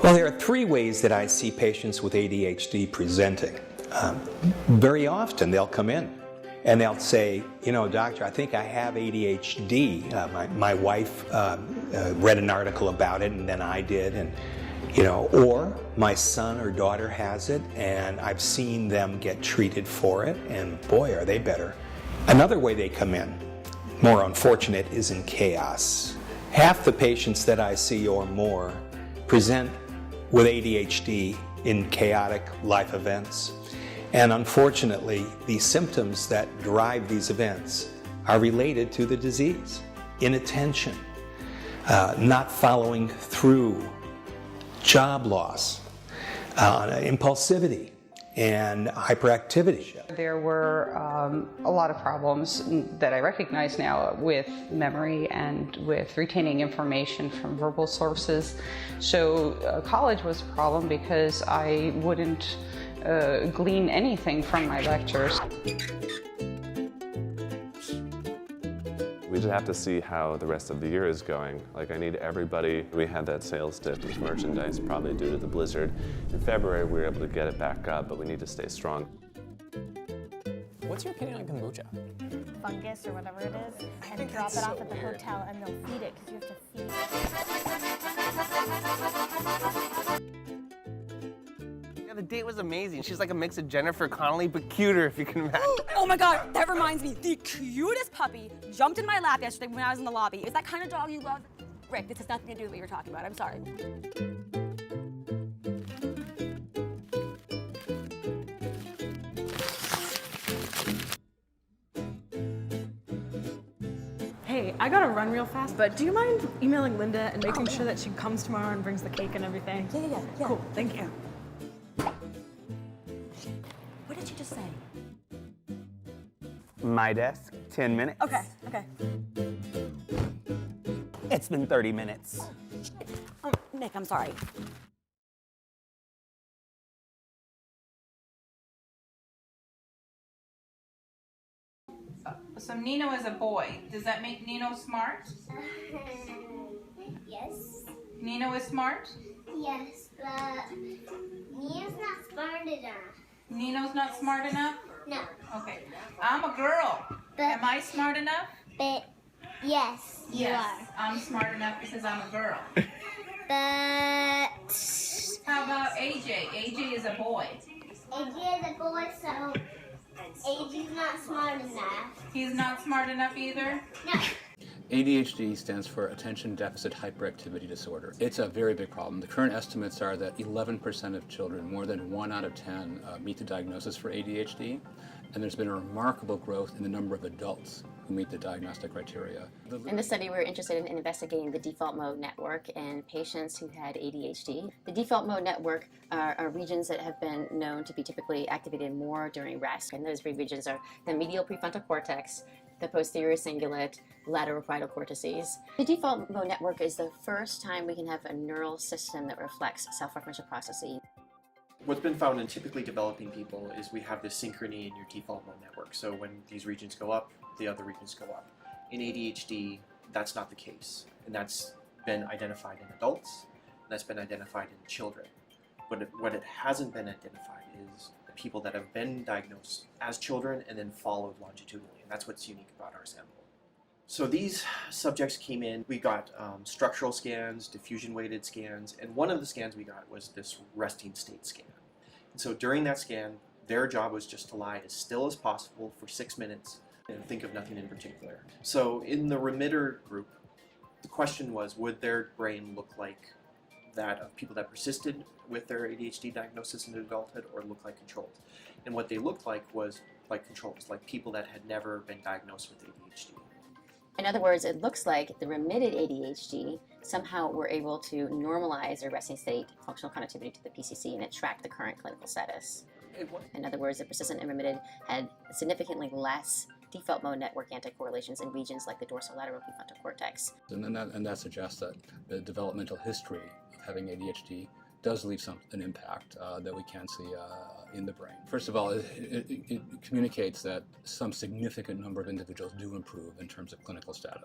Well, there are three ways that I see patients with ADHD presenting. Very often they'll come in and they'll say, you know, doctor, I think I have ADHD. My wife read an article about it and then I did, and you know, or my son or daughter has it and I've seen them get treated for it and boy, are they better. Another way they come in, more unfortunate, is in chaos. Half the patients that I see or more present with ADHD in chaotic life events. And unfortunately, the symptoms that drive these events are related to the disease. Inattention, not following through, job loss, impulsivity, and hyperactivity. There were a lot of problems that I recognize now with memory and with retaining information from verbal sources. So college was a problem because I wouldn't glean anything from my lectures. We just have to see how the rest of the year is going. Like, I need everybody. We had that sales dip with merchandise, probably due to the blizzard. In February, we were able to get it back up, but we need to stay strong. What's your opinion on kombucha? Fungus or whatever it is, and drop it off at the hotel, and they'll feed it because you have to feed it. Yeah, the date was amazing. She's like a mix of Jennifer Connelly, but cuter, if you can imagine. Oh my God, that reminds me. The cutest puppy jumped in my lap yesterday when I was in the lobby. Is that kind of dog you love? Rick, this has nothing to do with what you're talking about. I'm sorry. Hey, I gotta run real fast, but do you mind emailing Linda and making sure that she comes tomorrow and brings the cake and everything? Yeah. Cool, thank you. What did you just say? My desk, 10 minutes. Okay. It's been 30 minutes. Oh, Nick, I'm sorry. So Nino is a boy. Does that make Nino smart? Yes. Nino is smart? Yes, but Nia's not smart enough. Nino's not smart enough? No. Okay. I'm a girl. But, Am I smart enough? But yes, you Yes. are. I'm smart enough because I'm a girl. But How about AJ? AJ is a boy. AJ is a boy, so AJ's not smart enough. He's not smart enough either? No. ADHD stands for Attention Deficit Hyperactivity Disorder. It's a very big problem. The current estimates are that 11% of children, more than 1 out of 10, meet the diagnosis for ADHD, and there's been a remarkable growth in the number of adults who meet the diagnostic criteria. In this study, we were interested in investigating the default mode network in patients who had ADHD. The default mode network are regions that have been known to be typically activated more during rest, and those three regions are the medial prefrontal cortex, the posterior cingulate, lateral parietal cortices. The default mode network is the first time we can have a neural system that reflects self-referential processing. What's been found in typically developing people is we have this synchrony in your default mode network. So when these regions go up, the other regions go up. In ADHD, that's not the case. And that's been identified in adults, and that's been identified in children. But what it hasn't been identified is people that have been diagnosed as children and then followed longitudinally. And that's what's unique about our sample. So these subjects came in, we got structural scans, diffusion-weighted scans, and one of the scans we got was this resting state scan. And so during that scan, their job was just to lie as still as possible for 6 minutes and think of nothing in particular. So in the remitter group, the question was, would their brain look like that of people that persisted with their ADHD diagnosis in adulthood or look like controls? And what they looked like was like controls, like people that had never been diagnosed with ADHD. In other words, it looks like the remitted ADHD somehow were able to normalize their resting state functional conductivity to the PCC, and it tracked the current clinical status. In other words, the persistent and remitted had significantly less default mode network anticorrelations in regions like the dorsolateral prefrontal cortex. And that suggests that the developmental history of having ADHD does leave an impact that we can see in the brain. First of all, it communicates that some significant number of individuals do improve in terms of clinical status.